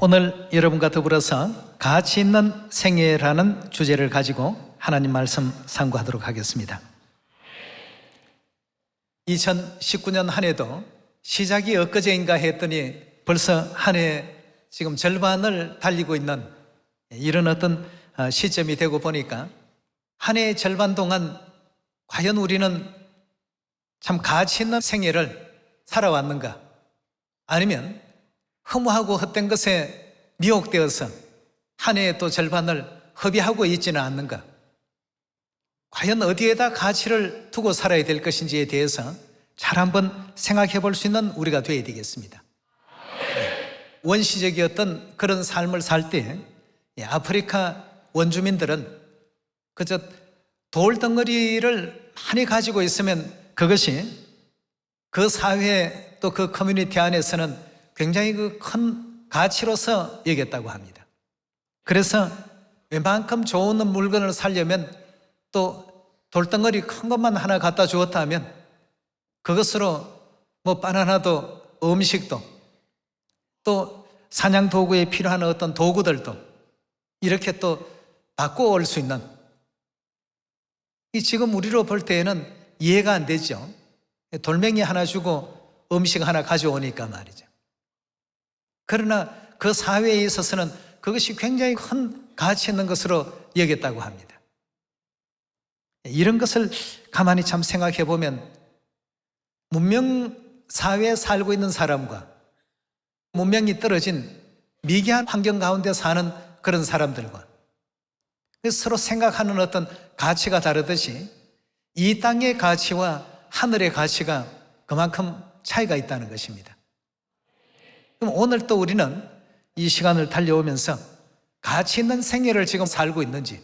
오늘 여러분과 더불어서 가치 있는 생애라는 주제를 가지고 하나님 말씀 상고하도록 하겠습니다. 2019년 한 해도 시작이 엊그제인가 했더니 벌써 한 해 지금 절반을 달리고 있는 이런 어떤 시점이 되고 보니까 한 해의 절반 동안 과연 우리는 참 가치 있는 생애를 살아왔는가? 아니면 허무하고 헛된 것에 미혹되어서 한 해의 또 절반을 허비하고 있지는 않는가? 과연 어디에다 가치를 두고 살아야 될 것인지에 대해서 잘 한번 생각해 볼 수 있는 우리가 되어야 되겠습니다. 원시적이었던 그런 삶을 살 때 아프리카 원주민들은 그저 돌덩어리를 많이 가지고 있으면 그것이 그 사회 또 그 커뮤니티 안에서는 굉장히 그 큰 가치로서 여겼다고 합니다. 그래서 웬만큼 좋은 물건을 사려면 또 돌덩어리 큰 것만 하나 갖다 주었다 하면 그것으로 뭐 바나나도 음식도 또 사냥 도구에 필요한 어떤 도구들도 이렇게 또 바꿔 올 수 있는, 이 지금 우리로 볼 때에는 이해가 안 되죠. 돌멩이 하나 주고 음식 하나 가져오니까 말이죠. 그러나 그 사회에 있어서는 그것이 굉장히 큰 가치 있는 것으로 여겼다고 합니다. 이런 것을 가만히 참 생각해 보면 문명 사회에 살고 있는 사람과 문명이 떨어진 미개한 환경 가운데 사는 그런 사람들과 서로 생각하는 어떤 가치가 다르듯이 이 땅의 가치와 하늘의 가치가 그만큼 차이가 있다는 것입니다. 그럼 오늘 또 우리는 이 시간을 달려오면서 가치 있는 생애를 지금 살고 있는지,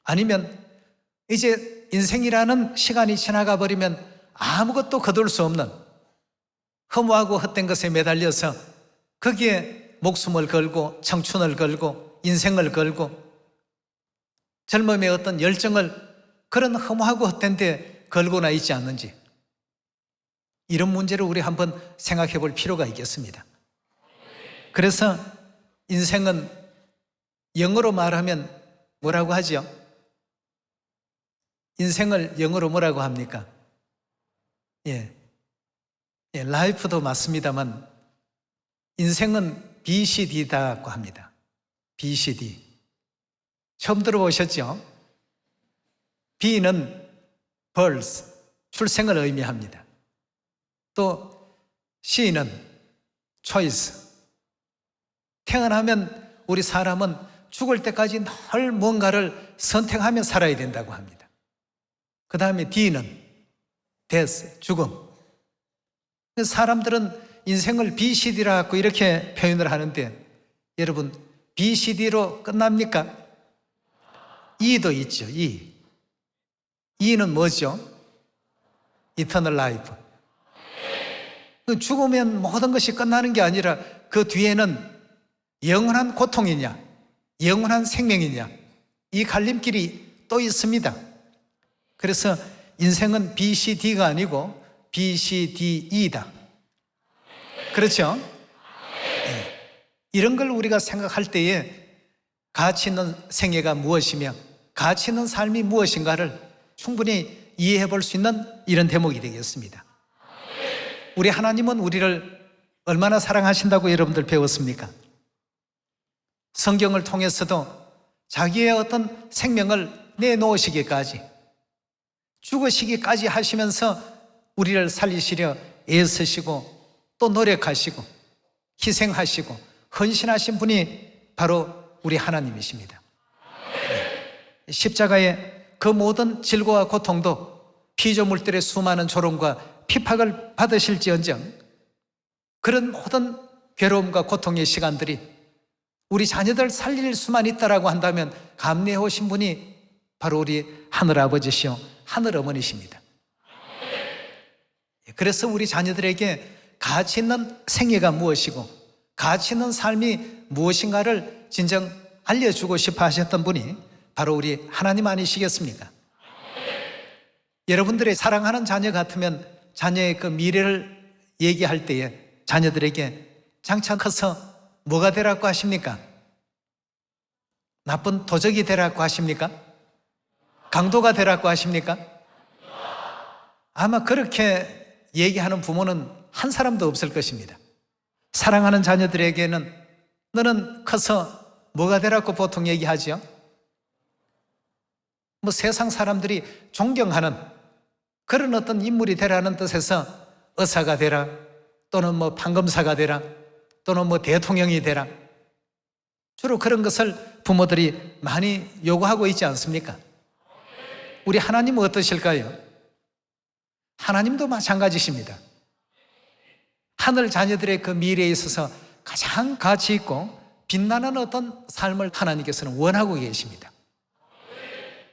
아니면 이제 인생이라는 시간이 지나가 버리면 아무것도 거둘 수 없는 허무하고 헛된 것에 매달려서 거기에 목숨을 걸고 청춘을 걸고 인생을 걸고 젊음의 어떤 열정을 그런 허무하고 헛된 데 걸고나 있지 않는지, 이런 문제를 우리 한번 생각해 볼 필요가 있겠습니다. 그래서 인생은 영어로 말하면 뭐라고 하죠? 인생을 영어로 뭐라고 합니까? 라이프도 맞습니다만 인생은 BCD다고 합니다. BCD. 처음 들어보셨죠? B는 birth, 출생을 의미합니다. 또 C는 choice. 태어나면 우리 사람은 죽을 때까지 늘 뭔가를 선택하며 살아야 된다고 합니다. 그 다음에 D는 death, 죽음. 사람들은 인생을 BCD라고 이렇게 표현을 하는데, 여러분 BCD로 끝납니까? E도 있죠. E는 뭐죠? Eternal life. 죽으면 모든 것이 끝나는 게 아니라 그 뒤에는 영원한 고통이냐 영원한 생명이냐, 이 갈림길이 또 있습니다. 그래서 인생은 BCD가 아니고 BCDE다. 그렇죠? 이런 걸 우리가 생각할 때에 가치 있는 생애가 무엇이며 가치 있는 삶이 무엇인가를 충분히 이해해 볼 수 있는 이런 대목이 되겠습니다. 우리 하나님은 우리를 얼마나 사랑하신다고 여러분들 배웠습니까? 성경을 통해서도 자기의 어떤 생명을 내놓으시기까지, 죽으시기까지 하시면서 우리를 살리시려 애쓰시고 또 노력하시고 희생하시고 헌신하신 분이 바로 우리 하나님이십니다. 십자가의 그 모든 질고와 고통도 피조물들의 수많은 조롱과 핍박을 받으실지언정 그런 모든 괴로움과 고통의 시간들이 우리 자녀들 살릴 수만 있다라고 한다면 감내해 오신 분이 바로 우리 하늘아버지시오 하늘어머니십니다. 그래서 우리 자녀들에게 가치 있는 생애가 무엇이고 가치 있는 삶이 무엇인가를 진정 알려주고 싶어 하셨던 분이 바로 우리 하나님 아니시겠습니까? 여러분들의 사랑하는 자녀 같으면 자녀의 그 미래를 얘기할 때에 자녀들에게 장차 커서 뭐가 되라고 하십니까? 나쁜 도적이 되라고 하십니까? 강도가 되라고 하십니까? 아마 그렇게 얘기하는 부모는 한 사람도 없을 것입니다. 사랑하는 자녀들에게는 너는 커서 뭐가 되라고 보통 얘기하죠? 뭐 세상 사람들이 존경하는 그런 어떤 인물이 되라는 뜻에서 의사가 되라, 또는 뭐 판검사가 되라, 또는 뭐 대통령이 되라, 주로 그런 것을 부모들이 많이 요구하고 있지 않습니까? 우리 하나님은 어떠실까요? 하나님도 마찬가지십니다. 하늘 자녀들의 그 미래에 있어서 가장 가치 있고 빛나는 어떤 삶을 하나님께서는 원하고 계십니다.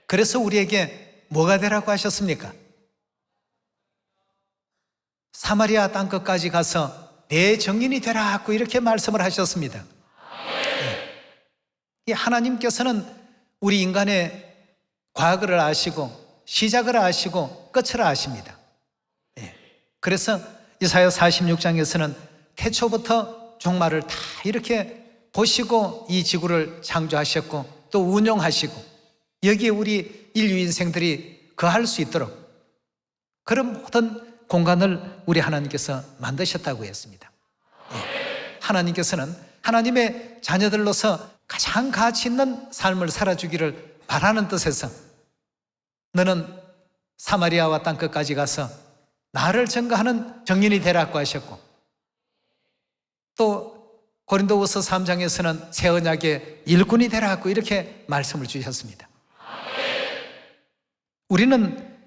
그래서 우리에게 뭐가 되라고 하셨습니까? 사마리아 땅끝까지 가서 내 증인이 되라고 이렇게 말씀을 하셨습니다. 이 하나님께서는 우리 인간의 과거를 아시고 시작을 아시고 끝을 아십니다. 그래서 이사야 46장에서는 태초부터 종말을 다 이렇게 보시고 이 지구를 창조하셨고 또 운용하시고 여기에 우리 인류 인생들이 거할 수 있도록 그런 모든 공간을 우리 하나님께서 만드셨다고 했습니다. 하나님께서는 하나님의 자녀들로서 가장 가치 있는 삶을 살아주기를 바라는 뜻에서 너는 사마리아와 땅끝까지 가서 나를 증거하는 증인이 되라고 하셨고, 또 고린도후서 3장에서는 새 언약의 일꾼이 되라고 이렇게 말씀을 주셨습니다. 우리는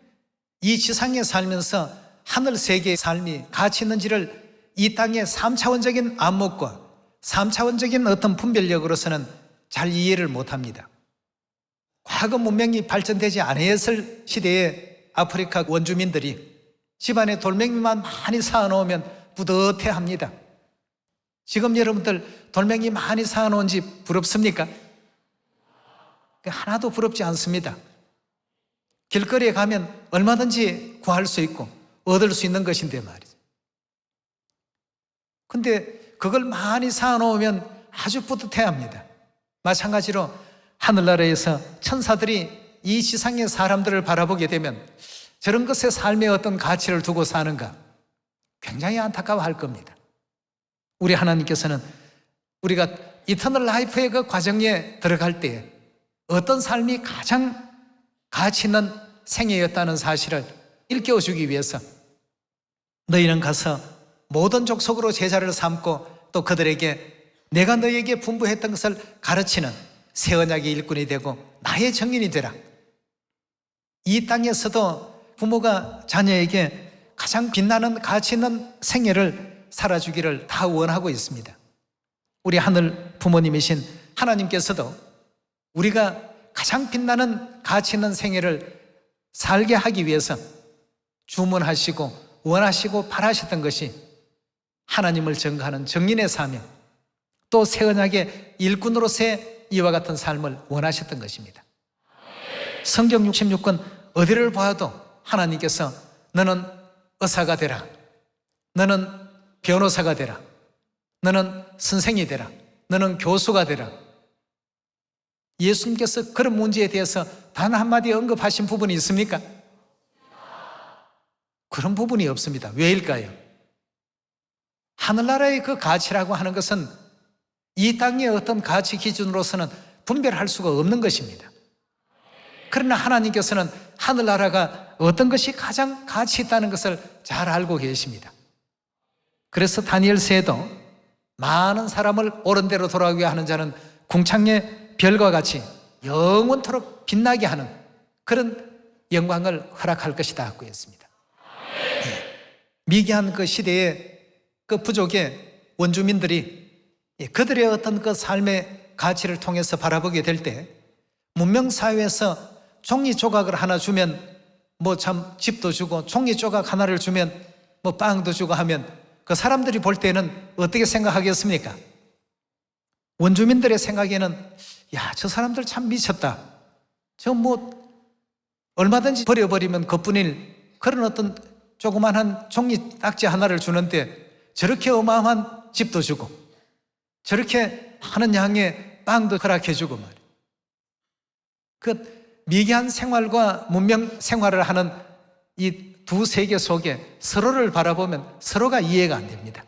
이 지상에 살면서 하늘 세계의 삶이 가치 있는지를 이 땅의 3차원적인 안목과 3차원적인 어떤 분별력으로서는 잘 이해를 못합니다. 과거 문명이 발전되지 않았을 시대에 아프리카 원주민들이 집안에 돌멩이만 많이 쌓아놓으면 뿌듯해합니다. 지금 여러분들 돌멩이 많이 쌓아놓은 집 부럽습니까? 하나도 부럽지 않습니다. 길거리에 가면 얼마든지 구할 수 있고 얻을 수 있는 것인데 말이죠. 근데 그걸 많이 쌓아놓으면 아주 뿌듯해합니다. 마찬가지로 하늘나라에서 천사들이 이 지상의 사람들을 바라보게 되면 저런 것에 삶의 어떤 가치를 두고 사는가 굉장히 안타까워할 겁니다. 우리 하나님께서는 우리가 이터널 라이프의 그 과정에 들어갈 때 어떤 삶이 가장 가치 있는 생애였다는 사실을 일깨워 주기 위해서 너희는 가서 모든 족속으로 제자를 삼고 또 그들에게 내가 너희에게 분부했던 것을 가르치는 새 언약의 일꾼이 되고 나의 증인이 되라. 이 땅에서도 부모가 자녀에게 가장 빛나는 가치 있는 생애를 살아주기를 다 원하고 있습니다. 우리 하늘 부모님이신 하나님께서도 우리가 가장 빛나는 가치 있는 생애를 살게 하기 위해서 주문하시고 원하시고 바라셨던 것이 하나님을 증거하는 증인의 사명, 또 새 언약의 일꾼으로서의 이와 같은 삶을 원하셨던 것입니다. 성경 66권 어디를 봐도 하나님께서 너는 의사가 되라, 너는 변호사가 되라, 너는 선생이 되라, 너는 교수가 되라. 예수님께서 그런 문제에 대해서 단 한마디 언급하신 부분이 있습니까? 그런 부분이 없습니다. 왜일까요? 하늘나라의 그 가치라고 하는 것은 이 땅의 어떤 가치 기준으로서는 분별할 수가 없는 것입니다. 그러나 하나님께서는 하늘나라가 어떤 것이 가장 가치 있다는 것을 잘 알고 계십니다. 그래서 다니엘서에도 많은 사람을 옳은 대로 돌아오게 하는 자는 궁창의 별과 같이 영원토록 빛나게 하는 그런 영광을 허락할 것이다 하고 했습니다. 미개한 그 시대의 그 부족의 원주민들이 그들의 어떤 그 삶의 가치를 통해서 바라보게 될 때 문명사회에서 종이 조각을 하나 주면 뭐 참 집도 주고 종이 조각 하나를 주면 뭐 빵도 주고 하면 그 사람들이 볼 때는 어떻게 생각하겠습니까? 원주민들의 생각에는 야, 저 사람들 참 미쳤다. 저 뭐 얼마든지 버려버리면 그뿐일 그런 어떤 조그만한 종이 딱지 하나를 주는데 저렇게 어마어마한 집도 주고 저렇게 하는 양의 빵도 허락해주고 말이에요. 그 미개한 생활과 문명 생활을 하는 이 두 세계 속에 서로를 바라보면 서로가 이해가 안 됩니다.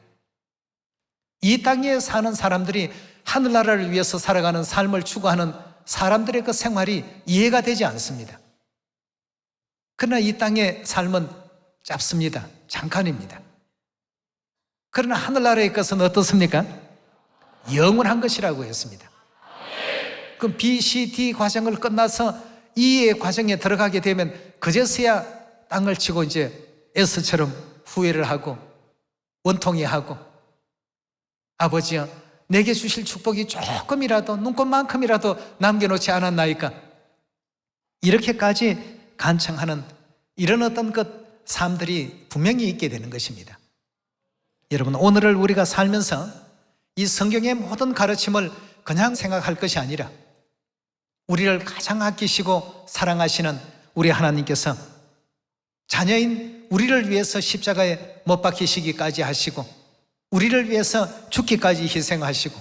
이 땅에 사는 사람들이 하늘나라를 위해서 살아가는 삶을 추구하는 사람들의 그 생활이 이해가 되지 않습니다. 그러나 이 땅의 삶은 짧습니다. 잠깐입니다. 그러나 하늘나라의 것은 어떻습니까? 영원한 것이라고 했습니다. 그럼 B, C, D 과정을 끝나서 E의 과정에 들어가게 되면 그제서야 땅을 치고 이제 S처럼 후회를 하고 원통해하고, 아버지여 내게 주실 축복이 조금이라도 눈꽃만큼이라도 남겨놓지 않았나이까, 이렇게까지 간청하는 이런 어떤 것 삶들이 분명히 있게 되는 것입니다. 여러분, 오늘을 우리가 살면서 이 성경의 모든 가르침을 그냥 생각할 것이 아니라 우리를 가장 아끼시고 사랑하시는 우리 하나님께서 자녀인 우리를 위해서 십자가에 못 박히시기까지 하시고, 우리를 위해서 죽기까지 희생하시고,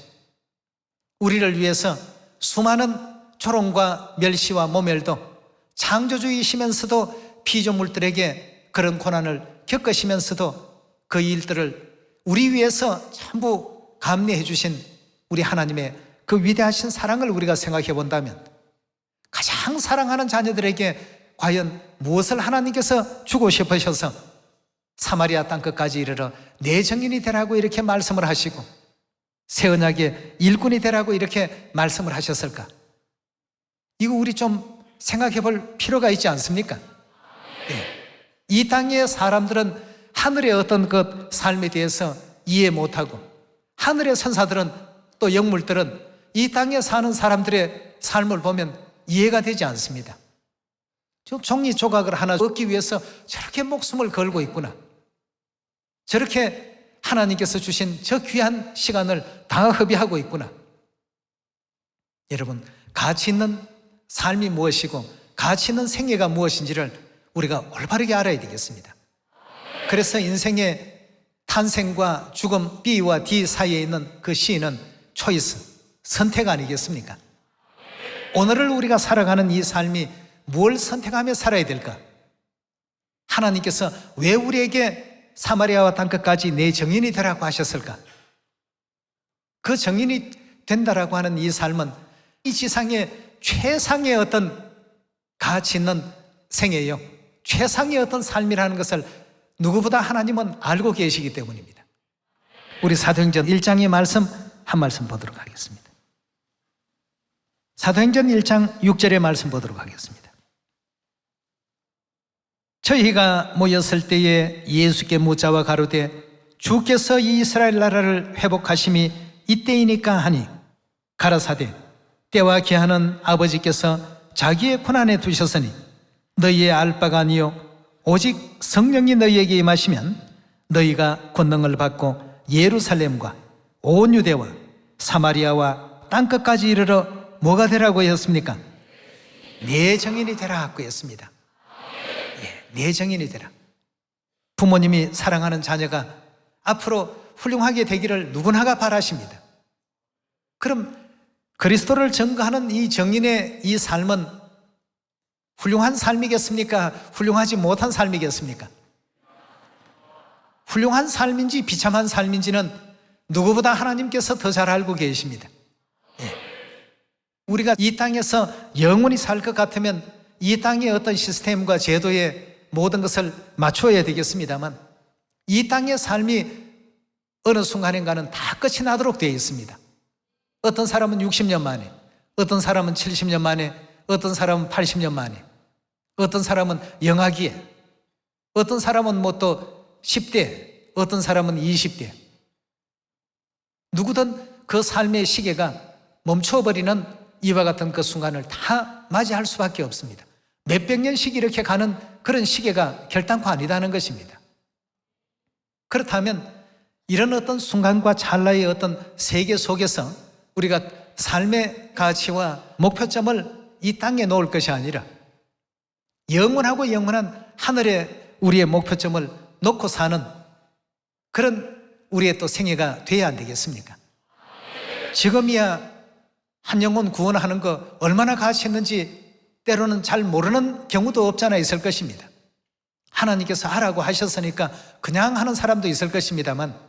우리를 위해서 수많은 조롱과 멸시와 모멸도 창조주이시면서도 피조물들에게 그런 고난을 겪으시면서도 그 일들을 우리 위해서 전부 감내해 주신 우리 하나님의 그 위대하신 사랑을 우리가 생각해 본다면, 가장 사랑하는 자녀들에게 과연 무엇을 하나님께서 주고 싶으셔서 사마리아 땅끝까지 이르러 내 증인이 되라고 이렇게 말씀을 하시고 새 언약의 일꾼이 되라고 이렇게 말씀을 하셨을까? 이거 우리 좀 생각해 볼 필요가 있지 않습니까? 네. 이 땅의 사람들은 하늘의 어떤 것 삶에 대해서 이해 못하고, 하늘의 선사들은 또 영물들은 이 땅에 사는 사람들의 삶을 보면 이해가 되지 않습니다. 종이 조각을 하나 얻기 위해서 저렇게 목숨을 걸고 있구나, 저렇게 하나님께서 주신 저 귀한 시간을 다 허비하고 있구나. 여러분, 가치 있는 삶이 무엇이고 가치 있는 생애가 무엇인지를 우리가 올바르게 알아야 되겠습니다. 그래서 인생의 탄생과 죽음 B와 D 사이에 있는 그 C는 초이스, 선택 아니겠습니까? 오늘을 우리가 살아가는 이 삶이 뭘 선택하며 살아야 될까? 하나님께서 왜 우리에게 사마리아와 땅끝까지 내 증인이 되라고 하셨을까? 그 증인이 된다라고 하는 이 삶은 이 지상의 최상의 어떤 가치 있는 생애요, 최상의 어떤 삶이라는 것을 누구보다 하나님은 알고 계시기 때문입니다. 우리 사도행전 1장의 말씀 한 말씀 보도록 하겠습니다. 사도행전 1장 6절의 말씀 보도록 하겠습니다. 저희가 모였을 때에 예수께 묻자와 가로되 주께서 이 이스라엘 나라를 회복하심이 이때이니까 하니, 가라사대 때와 기한은 아버지께서 자기의 권한에 두셨으니 너희의 알 바가 아니요 오직 성령이 너희에게 임하시면 너희가 권능을 받고 예루살렘과 온 유대와 사마리아와 땅끝까지 이르러 뭐가 되라고 했습니까? 내 증인이 되라고 했습니다. 내 증인이 되라. 부모님이 사랑하는 자녀가 앞으로 훌륭하게 되기를 누구나가 바라십니다. 그럼 그리스도를 증거하는 이 증인의 이 삶은 훌륭한 삶이겠습니까? 훌륭하지 못한 삶이겠습니까? 훌륭한 삶인지 비참한 삶인지는 누구보다 하나님께서 더 잘 알고 계십니다. 우리가 이 땅에서 영원히 살 것 같으면 이 땅의 어떤 시스템과 제도에 모든 것을 맞춰야 되겠습니다만, 이 땅의 삶이 어느 순간인가는 다 끝이 나도록 되어 있습니다. 어떤 사람은 60년 만에, 어떤 사람은 70년 만에, 어떤 사람은 80년 만에, 어떤 사람은 영아기에, 어떤 사람은 뭐 또 10대, 어떤 사람은 20대. 누구든 그 삶의 시계가 멈춰버리는 이와 같은 그 순간을 다 맞이할 수밖에 없습니다. 몇백 년씩 이렇게 가는 그런 시계가 결단코 아니다는 것입니다. 그렇다면 이런 어떤 순간과 찰나의 어떤 세계 속에서 우리가 삶의 가치와 목표점을 이 땅에 놓을 것이 아니라 영원하고 영원한 하늘에 우리의 목표점을 놓고 사는 그런 우리의 또 생애가 돼야 안 되겠습니까? 지금이야 한 영혼 구원하는 거 얼마나 가치 있는지 때로는 잘 모르는 경우도 없잖아 있을 것입니다. 하나님께서 하라고 하셨으니까 그냥 하는 사람도 있을 것입니다만,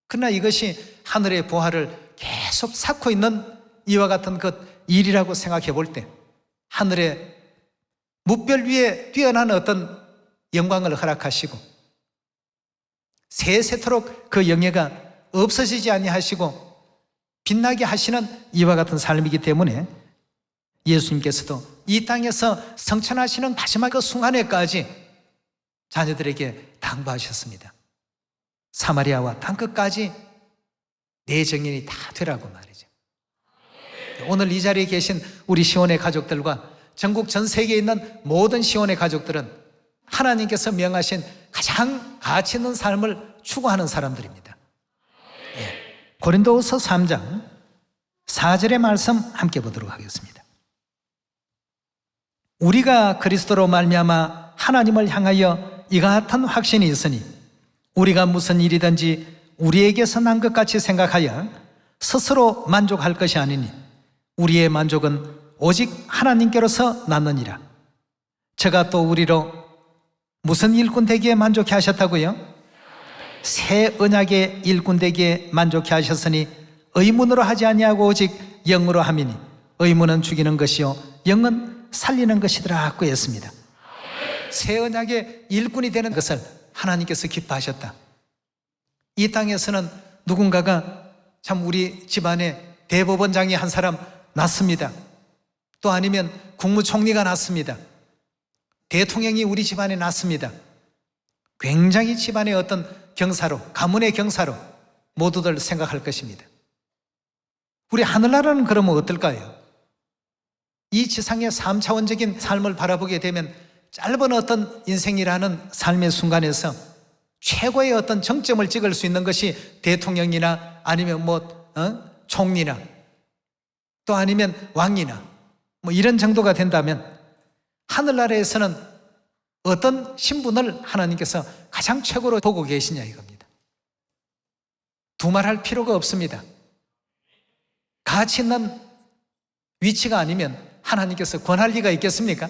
그러나 이것이 하늘의 보화를 계속 쌓고 있는 이와 같은 그 일이라고 생각해 볼 때, 하늘의 무별 위에 뛰어난 어떤 영광을 허락하시고 세세토록 그 영예가 없어지지 아니하시고 빛나게 하시는 이와 같은 삶이기 때문에 예수님께서도 이 땅에서 성천하시는 마지막 그 순간에까지 자녀들에게 당부하셨습니다. 사마리아와 땅끝까지 내 정인이 다 되라고 말이죠. 오늘 이 자리에 계신 우리 시온의 가족들과 전국 전 세계에 있는 모든 시온의 가족들은 하나님께서 명하신 가장 가치 있는 삶을 추구하는 사람들입니다. 고린도후서 3장 4절의 말씀 함께 보도록 하겠습니다. 우리가 그리스도로 말미암아 하나님을 향하여 이와 같은 확신이 있으니 우리가 무슨 일이든지 우리에게서 난 것 같이 생각하여 스스로 만족할 것이 아니니 우리의 만족은 오직 하나님께로서 났느니라. 제가 또 우리로 무슨 일꾼 되기에 만족해 하셨다고요? 새 언약의 일꾼 되기에 만족해 하셨으니 의문으로 하지 아니하고 오직 영으로 함이니 의문은 죽이는 것이요 영은 살리는 것이더라 고 했습니다. 새 언약의 일꾼이 되는 것을 하나님께서 기뻐하셨다. 이 땅에서는 누군가가 참 우리 집안에 대법원장이 한 사람 낳습니다. 또 아니면 국무총리가 낳습니다. 대통령이 우리 집안에 낳습니다. 굉장히 집안의 어떤 경사로, 가문의 경사로 모두들 생각할 것입니다. 우리 하늘나라는 그러면 어떨까요? 이 지상의 3차원적인 삶을 바라보게 되면 짧은 어떤 인생이라는 삶의 순간에서 최고의 어떤 정점을 찍을 수 있는 것이 대통령이나 아니면 총리나 또 아니면 왕이나 이런 정도가 된다면 하늘나라에서는 어떤 신분을 하나님께서 가장 최고로 보고 계시냐 이겁니다. 두말할 필요가 없습니다. 가치 있는 위치가 아니면 하나님께서 권할 리가 있겠습니까?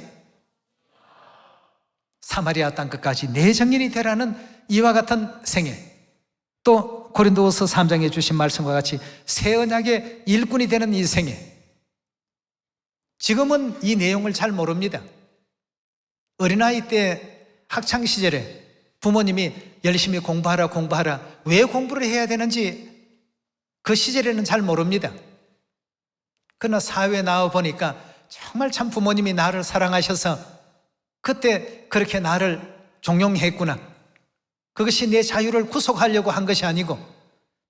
사마리아 땅끝까지 내 정인이 되라는 이와 같은 생애, 또 고린도후서 3장에 주신 말씀과 같이 새 언약의 일꾼이 되는 이 생애, 지금은 이 내용을 잘 모릅니다. 어린아이 때 학창시절에 부모님이 열심히 공부하라 왜 공부를 해야 되는지 그 시절에는 잘 모릅니다. 그러나 사회에 나와 보니까 정말 참 부모님이 나를 사랑하셔서 그때 그렇게 나를 종용했구나. 그것이 내 자유를 구속하려고 한 것이 아니고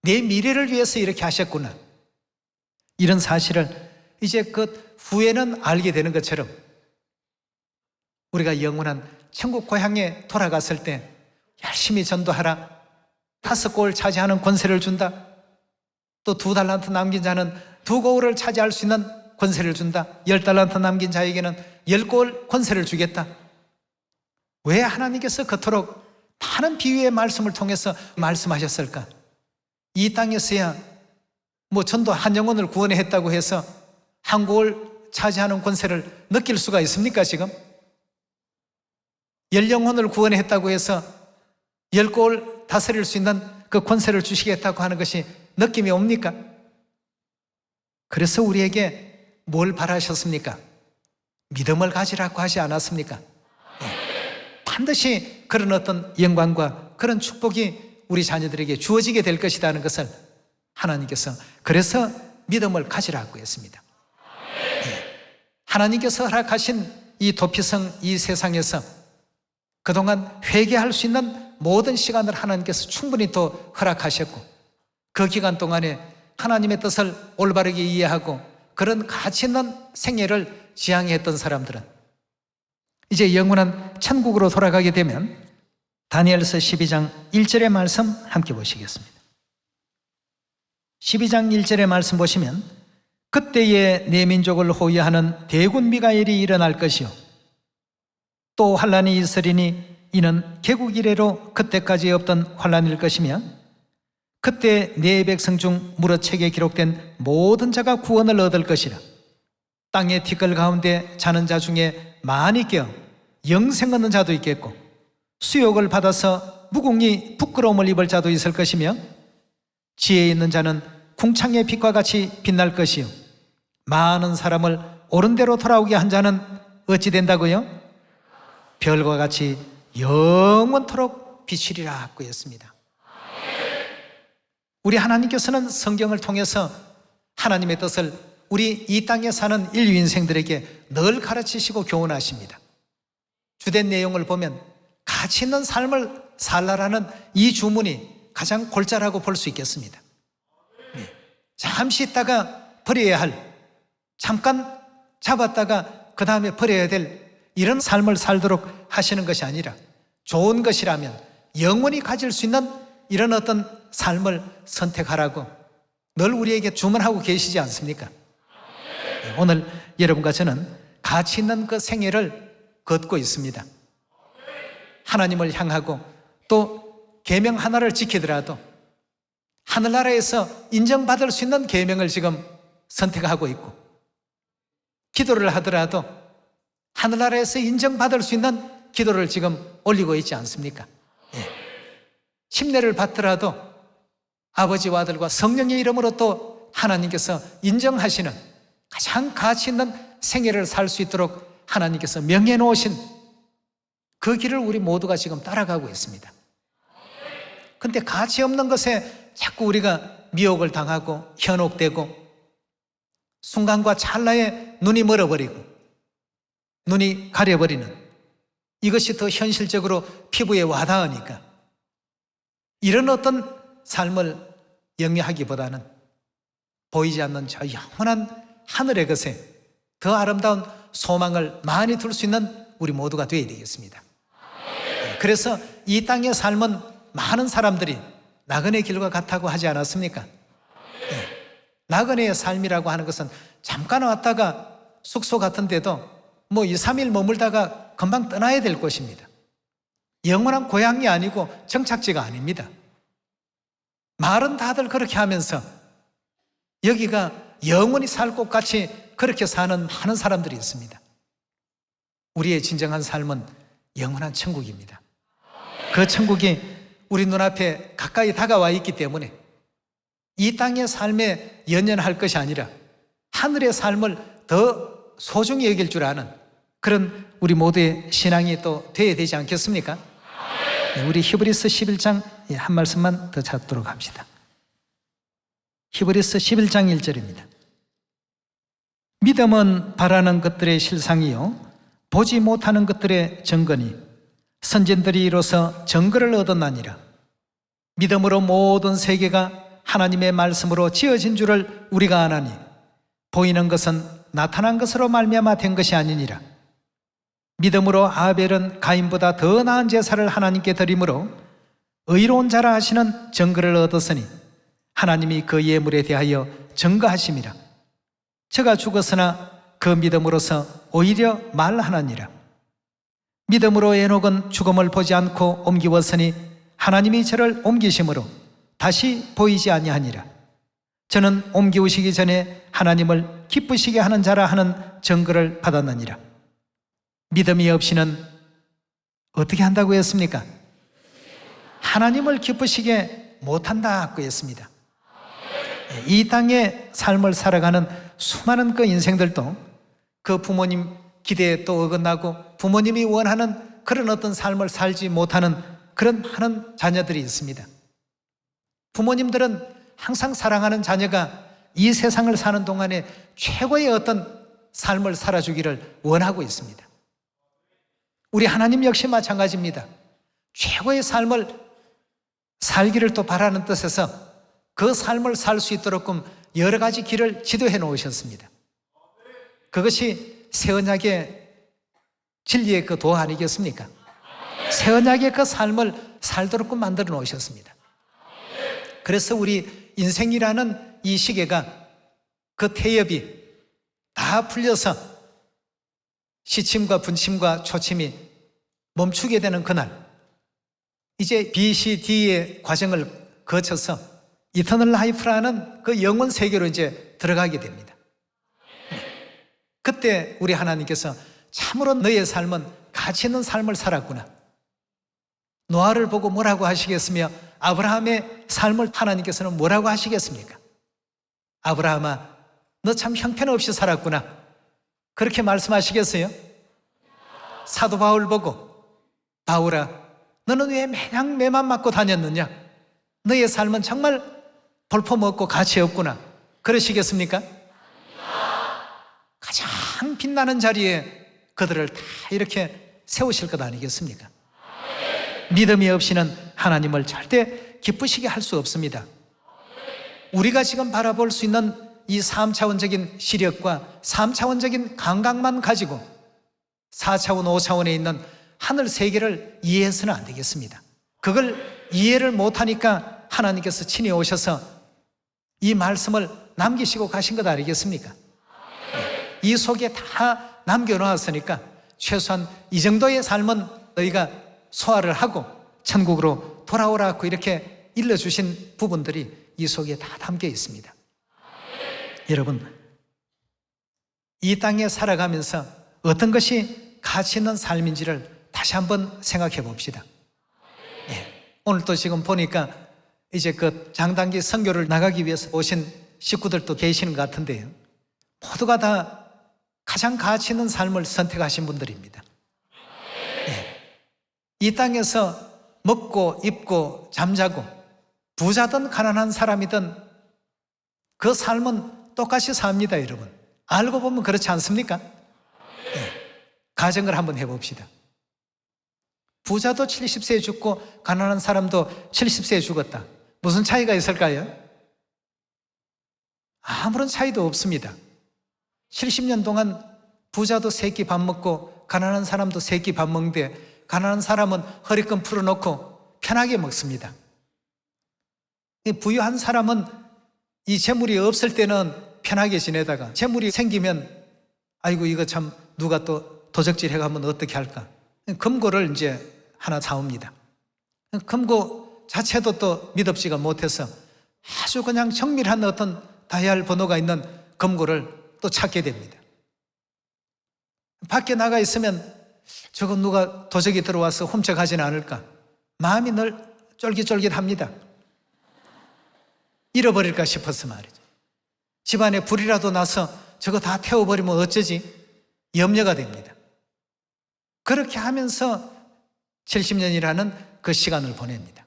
내 미래를 위해서 이렇게 하셨구나. 이런 사실을 이제 그 후에는 알게 되는 것처럼 우리가 영원한 천국 고향에 돌아갔을 때 열심히 전도하라, 5골 차지하는 권세를 준다, 또 2달란트 남긴 자는 2고을을 차지할 수 있는 권세를 준다, 10달란트 남긴 자에게는 10고을 권세를 주겠다. 왜 하나님께서 그토록 많은 비유의 말씀을 통해서 말씀하셨을까? 이 땅에서야 전도 한 영혼을 구원했다고 해서 1고을 차지하는 권세를 느낄 수가 있습니까 지금? 10영혼을 구원했다고 해서 10고을 다스릴 수 있는 그 권세를 주시겠다고 하는 것이 느낌이 옵니까? 그래서 우리에게 뭘 바라셨습니까? 믿음을 가지라고 하지 않았습니까? 반드시 그런 어떤 영광과 그런 축복이 우리 자녀들에게 주어지게 될 것이라는 것을 하나님께서 그래서 믿음을 가지라고 했습니다. 하나님께서 허락하신 이 도피성 이 세상에서 그동안 회개할 수 있는 모든 시간을 하나님께서 충분히 또 허락하셨고 그 기간 동안에 하나님의 뜻을 올바르게 이해하고 그런 가치 있는 생애를 지향했던 사람들은 이제 영원한 천국으로 돌아가게 되면 다니엘서 12장 1절의 말씀 함께 보시겠습니다. 12장 1절의 말씀 보시면 그때에 내 민족을 호위하는 대군 미가엘이 일어날 것이요 또 환란이 있으리니 이는 개국 이래로 그때까지 없던 환란일 것이며 그때 내 백성 중 무릇 책에 기록된 모든 자가 구원을 얻을 것이라. 땅의 티끌 가운데 자는 자 중에 많이 깨어 영생 얻는 자도 있겠고, 수욕을 받아서 무궁히 부끄러움을 입을 자도 있을 것이며, 지혜 있는 자는 궁창의 빛과 같이 빛날 것이요, 많은 사람을 옳은 대로 돌아오게 한 자는 어찌 된다고요? 별과 같이 영원토록 비치리라 하였습니다. 우리 하나님께서는 성경을 통해서 하나님의 뜻을 우리 이 땅에 사는 인류 인생들에게 늘 가르치시고 교훈하십니다. 주된 내용을 보면 가치 있는 삶을 살라라는 이 주문이 가장 골자라고 볼 수 있겠습니다. 잠시 있다가 버려야 할, 잠깐 잡았다가 그 다음에 버려야 될 이런 삶을 살도록 하시는 것이 아니라, 좋은 것이라면 영원히 가질 수 있는 이런 어떤 삶을 선택하라고 늘 우리에게 주문하고 계시지 않습니까? 오늘 여러분과 저는 가치 있는 그 생애를 걷고 있습니다. 하나님을 향하고 또 계명 하나를 지키더라도 하늘나라에서 인정받을 수 있는 계명을 지금 선택하고 있고, 기도를 하더라도 하늘나라에서 인정받을 수 있는 기도를 지금 올리고 있지 않습니까? 침례를 받더라도 아버지와 아들과 성령의 이름으로 또 하나님께서 인정하시는 가장 가치 있는 생애를 살 수 있도록 하나님께서 명해 놓으신 그 길을 우리 모두가 지금 따라가고 있습니다. 근데 가치 없는 것에 자꾸 우리가 미혹을 당하고 현혹되고, 순간과 찰나에 눈이 멀어버리고 눈이 가려버리는, 이것이 더 현실적으로 피부에 와닿으니까 이런 어떤 삶을 영위하기보다는 보이지 않는 저 영원한 하늘의 것에 더 아름다운 소망을 많이 둘 수 있는 우리 모두가 되어야 되겠습니다. 그래서 이 땅의 삶은 많은 사람들이 나그네 길과 같다고 하지 않았습니까? 나그네의 삶이라고 하는 것은 잠깐 왔다가 숙소 같은 데도 2, 3일 머물다가 금방 떠나야 될 곳입니다. 영원한 고향이 아니고 정착지가 아닙니다. 말은 다들 그렇게 하면서 여기가 영원히 살 곳 같이 그렇게 사는 많은 사람들이 있습니다. 우리의 진정한 삶은 영원한 천국입니다. 그 천국이 우리 눈앞에 가까이 다가와 있기 때문에 이 땅의 삶에 연연할 것이 아니라 하늘의 삶을 더 소중히 여길 줄 아는 그런 우리 모두의 신앙이 또 되어야 되지 않겠습니까? 우리 히브리서 11장 한 말씀만 더 찾도록 합시다. 히브리서 11장 1절입니다. 믿음은 바라는 것들의 실상이요 보지 못하는 것들의 증거니 선진들이 이로써 증거를 얻었나니라. 믿음으로 모든 세계가 하나님의 말씀으로 지어진 줄을 우리가 아나니 보이는 것은 나타난 것으로 말미암아 된 것이 아니니라. 믿음으로 아벨은 가인보다 더 나은 제사를 하나님께 드림으로 의로운 자라 하시는 증거를 얻었으니 하나님이 그 예물에 대하여 증거하심이라. 저가 죽었으나 그 믿음으로서 오히려 말하느니라. 믿음으로 에녹은 죽음을 보지 않고 옮기웠으니 하나님이 저를 옮기심으로 다시 보이지 아니하니라. 저는 옮기우시기 전에 하나님을 기쁘시게 하는 자라 하는 증거를 받았느니라. 믿음이 없이는 어떻게 한다고 했습니까? 하나님을 기쁘시게 못한다고 했습니다. 이 땅의 삶을 살아가는 수많은 그 인생들도 그 부모님 기대에 또 어긋나고 부모님이 원하는 그런 어떤 삶을 살지 못하는 그런 많은 자녀들이 있습니다. 부모님들은 항상 사랑하는 자녀가 이 세상을 사는 동안에 최고의 어떤 삶을 살아주기를 원하고 있습니다. 우리 하나님 역시 마찬가지입니다. 최고의 삶을 살기를 또 바라는 뜻에서 그 삶을 살 수 있도록끔 여러 가지 길을 지도해 놓으셨습니다. 그것이 새 언약의 진리의 그 도 아니겠습니까? 새 언약의 그 삶을 살도록끔 만들어 놓으셨습니다. 그래서 우리 인생이라는 이 시계가 그 태엽이 다 풀려서 시침과 분침과 초침이 멈추게 되는 그날, 이제 BCD의 과정을 거쳐서 이터널 라이프라는 그 영원 세계로 이제 들어가게 됩니다. 그때 우리 하나님께서 참으로 너의 삶은 가치 있는 삶을 살았구나. 노아를 보고 뭐라고 하시겠으며 아브라함의 삶을 하나님께서는 뭐라고 하시겠습니까? 아브라함아, 너 참 형편없이 살았구나. 그렇게 말씀하시겠어요? 사도 바울 보고 바울아, 너는 왜 매냥 매만 맞고 다녔느냐? 너의 삶은 정말 볼품없고 가치 없구나. 그러시겠습니까? 가장 빛나는 자리에 그들을 다 이렇게 세우실 것 아니겠습니까? 믿음이 없이는 하나님을 절대 기쁘시게 할 수 없습니다. 우리가 지금 바라볼 수 있는 이 3차원적인 시력과 3차원적인 감각만 가지고 4차원, 5차원에 있는 하늘 세계를 이해해서는 안 되겠습니다. 그걸 이해를 못하니까 하나님께서 친히 오셔서 이 말씀을 남기시고 가신 것 아니겠습니까? 이 속에 다 남겨놓았으니까 최소한 이 정도의 삶은 너희가 소화를 하고 천국으로 돌아오라고 이렇게 일러주신 부분들이 이 속에 다 담겨 있습니다. 여러분, 이 땅에 살아가면서 어떤 것이 가치 있는 삶인지를 다시 한번 생각해 봅시다. 오늘 또 지금 보니까 이제 그 장단기 선교를 나가기 위해서 오신 식구들도 계시는 것 같은데요, 모두가 다 가장 가치 있는 삶을 선택하신 분들입니다. 이 땅에서 먹고 입고 잠자고 부자든 가난한 사람이든 그 삶은 똑같이 삽니다. 여러분, 알고 보면 그렇지 않습니까? 가정을 한번 해봅시다. 부자도 70세에 죽고 가난한 사람도 70세에 죽었다. 무슨 차이가 있을까요? 아무런 차이도 없습니다. 70년 동안 부자도 3끼 밥 먹고 가난한 사람도 3끼 밥 먹는데 가난한 사람은 허리끈 풀어놓고 편하게 먹습니다. 부유한 사람은 이 재물이 없을 때는 편하게 지내다가 재물이 생기면 아이고 이거 참 누가 또 도적질 해가면 어떻게 할까? 금고를 이제 하나 사옵니다. 금고 자체도 또 믿업지가 못해서 아주 그냥 정밀한 어떤 다이얼 번호가 있는 금고를 또 찾게 됩니다. 밖에 나가 있으면 저거 누가 도적이 들어와서 훔쳐가지는 않을까? 마음이 늘 쫄깃쫄깃합니다. 잃어버릴까 싶어서 말이죠. 집안에 불이라도 나서 저거 다 태워버리면 어쩌지? 염려가 됩니다. 그렇게 하면서 70년이라는 그 시간을 보냅니다.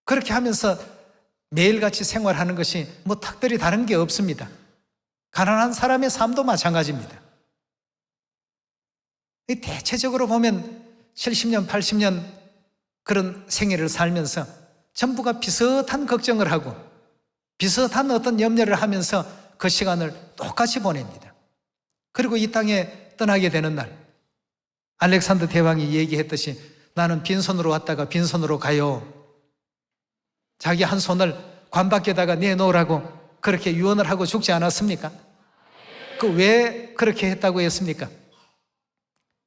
그렇게 하면서 매일같이 생활하는 것이 뭐 특별히 다른 게 없습니다. 가난한 사람의 삶도 마찬가지입니다. 대체적으로 보면 70년, 80년 그런 생애를 살면서 전부가 비슷한 걱정을 하고 비슷한 어떤 염려를 하면서 그 시간을 똑같이 보냅니다. 그리고 이 땅에 떠나게 되는 날, 알렉산더 대왕이 얘기했듯이 나는 빈손으로 왔다가 빈손으로 가요. 자기 한 손을 관 밖에다가 내놓으라고 그렇게 유언을 하고 죽지 않았습니까? 그 왜 그렇게 했다고 했습니까?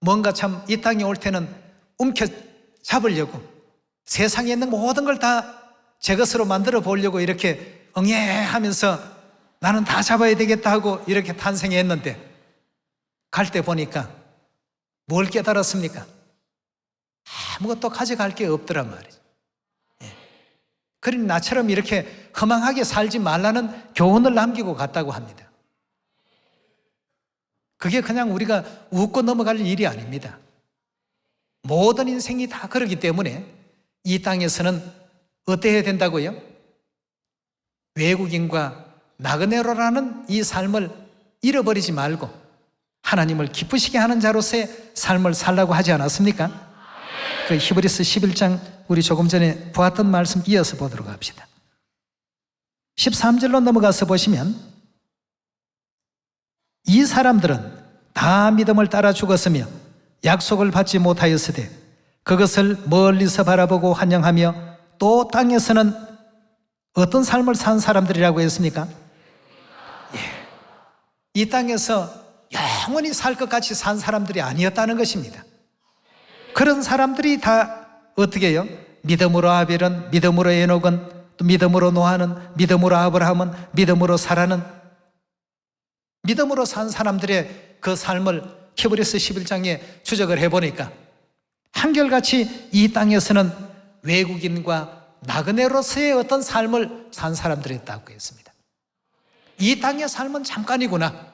뭔가 참 이 땅에 올 때는 움켜 잡으려고 세상에 있는 모든 걸 다 제 것으로 만들어 보려고 이렇게 응애하면서 나는 다 잡아야 되겠다 하고 이렇게 탄생했는데 갈 때 보니까 뭘 깨달았습니까? 아무것도 가져갈 게 없더란 말이죠. 그러니 나처럼 이렇게 허망하게 살지 말라는 교훈을 남기고 갔다고 합니다. 그게 그냥 우리가 웃고 넘어갈 일이 아닙니다. 모든 인생이 다 그러기 때문에 이 땅에서는 어때야 된다고요? 외국인과 나그네로라는 이 삶을 잃어버리지 말고 하나님을 기쁘시게 하는 자로서의 삶을 살라고 하지 않았습니까? 그 히브리서 11장 우리 조금 전에 보았던 말씀 이어서 보도록 합시다. 13절로 넘어가서 보시면 이 사람들은 다 믿음을 따라 죽었으며 약속을 받지 못하였으되 그것을 멀리서 바라보고 환영하며 또 땅에서는 어떤 삶을 산 사람들이라고 했습니까? 이 땅에서 영원히 살 것 같이 산 사람들이 아니었다는 것입니다. 그런 사람들이 다 어떻게 해요? 믿음으로 아벨은, 믿음으로 에녹은, 또 믿음으로 노아는, 믿음으로 아브라함은, 믿음으로 사라는, 믿음으로 산 사람들의 그 삶을 히브리서 11장에 추적을 해보니까 한결같이 이 땅에서는 외국인과 나그네로서의 어떤 삶을 산 사람들이었다고 했습니다. 이 땅의 삶은 잠깐이구나,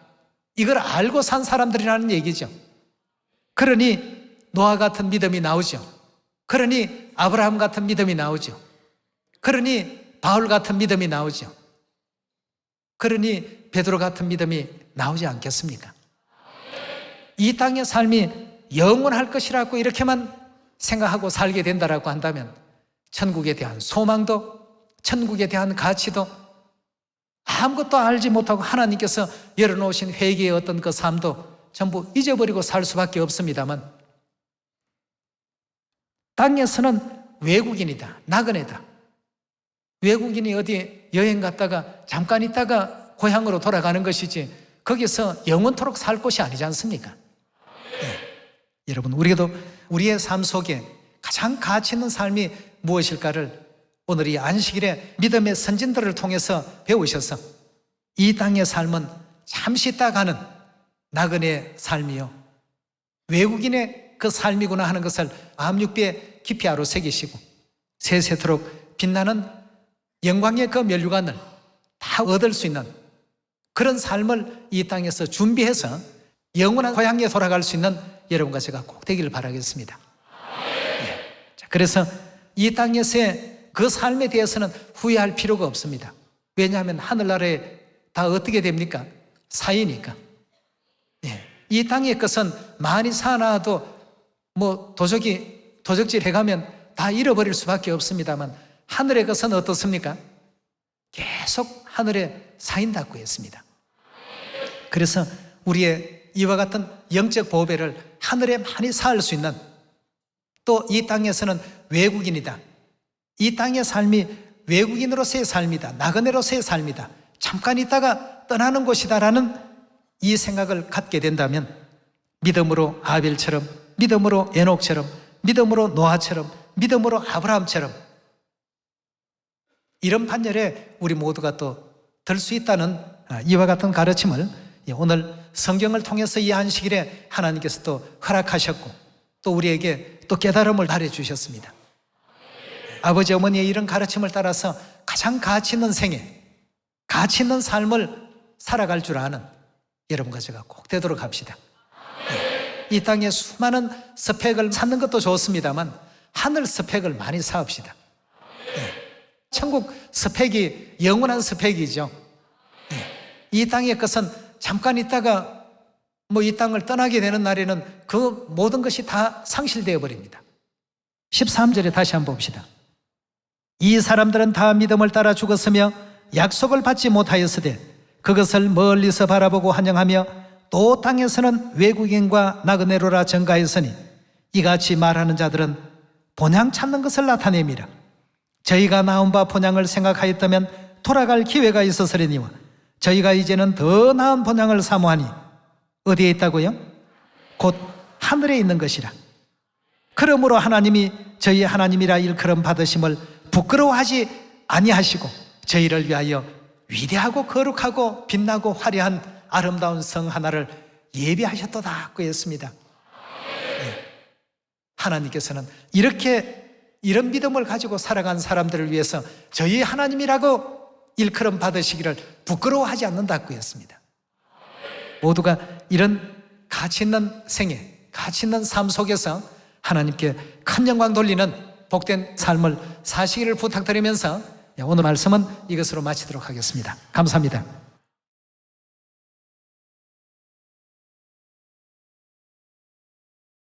이걸 알고 산 사람들이라는 얘기죠. 그러니 노아 같은 믿음이 나오죠. 그러니 아브라함 같은 믿음이 나오죠. 그러니 바울 같은 믿음이 나오죠. 그러니 베드로 같은 믿음이 나오지 않겠습니까? 이 땅의 삶이 영원할 것이라고 이렇게만 생각하고 살게 된다라고 한다면 천국에 대한 소망도, 천국에 대한 가치도, 아무것도 알지 못하고 하나님께서 열어놓으신 회개의 어떤 그 삶도 전부 잊어버리고 살 수밖에 없습니다만, 땅에서는 외국인이다, 나그네다. 외국인이 어디 여행 갔다가 잠깐 있다가 고향으로 돌아가는 것이지 거기서 영원토록 살 곳이 아니지 않습니까? 네. 여러분, 우리도 우리의 삶 속에 가장 가치 있는 삶이 무엇일까를 오늘 이 안식일에 믿음의 선진들을 통해서 배우셔서 이 땅의 삶은 잠시 있다 가는 나그네의 삶이요, 외국인의 그 삶이구나 하는 것을 암육비에 깊이 아로 새기시고 세세토록 빛나는 영광의 그 면류관을 다 얻을 수 있는 그런 삶을 이 땅에서 준비해서 영원한 고향에 돌아갈 수 있는 여러분과 제가 꼭 되기를 바라겠습니다. 네. 그래서 이 땅에서의 그 삶에 대해서는 후회할 필요가 없습니다. 왜냐하면 하늘나라에 다 어떻게 됩니까? 사이니까. 네. 이 땅의 것은 많이 사놔도 뭐 도적질 해가면 다 잃어버릴 수밖에 없습니다만 하늘의 것은 어떻습니까? 계속 하늘에 사인다고 했습니다. 그래서 우리의 이와 같은 영적 보배를 하늘에 많이 쌓을 수 있는, 또 이 땅에서는 외국인이다, 이 땅의 삶이 외국인으로서의 삶이다, 나그네로서의 삶이다, 잠깐 있다가 떠나는 곳이다라는 이 생각을 갖게 된다면 믿음으로 아벨처럼, 믿음으로 에녹처럼, 믿음으로 노아처럼, 믿음으로 아브라함처럼 이런 판결에 우리 모두가 또 들 수 있다는 이와 같은 가르침을 오늘 성경을 통해서 이 안식일에 하나님께서 또 허락하셨고 또 우리에게 또 깨달음을 달해 주셨습니다. 아버지 어머니의 이런 가르침을 따라서 가장 가치 있는 생애, 가치 있는 삶을 살아갈 줄 아는 여러분과 제가 꼭 되도록 합시다. 이 땅에 수많은 스펙을 찾는 것도 좋습니다만 하늘 스펙을 많이 쌓읍시다. 천국 스펙이 영원한 스펙이죠. 이 땅의 것은 잠깐 있다가 뭐 이 땅을 떠나게 되는 날에는 그 모든 것이 다 상실되어 버립니다. 13절에 다시 한번 봅시다. 이 사람들은 다 믿음을 따라 죽었으며 약속을 받지 못하였으되 그것을 멀리서 바라보고 환영하며 또 땅에서는 외국인과 나그네로라 전가했으니 이같이 말하는 자들은 본향 찾는 것을 나타냅니다. 저희가 나온 바 본향을 생각하였다면 돌아갈 기회가 있었으려니와 저희가 이제는 더 나은 본향을 사모하니 어디에 있다고요? 곧 하늘에 있는 것이라. 그러므로 하나님이 저희 하나님이라 일컬음 받으심을 부끄러워하지 아니하시고 저희를 위하여 위대하고 거룩하고 빛나고 화려한 아름다운 성 하나를 예비하셨도다 고 했습니다. 네. 하나님께서는 이런 믿음을 가지고 살아간 사람들을 위해서 저희 하나님이라고 일컬음 받으시기를 부끄러워하지 않는다고 했습니다. 모두가 이런 가치 있는 생애, 가치 있는 삶 속에서 하나님께 큰 영광 돌리는 복된 삶을 사시기를 부탁드리면서 오늘 말씀은 이것으로 마치도록 하겠습니다. 감사합니다.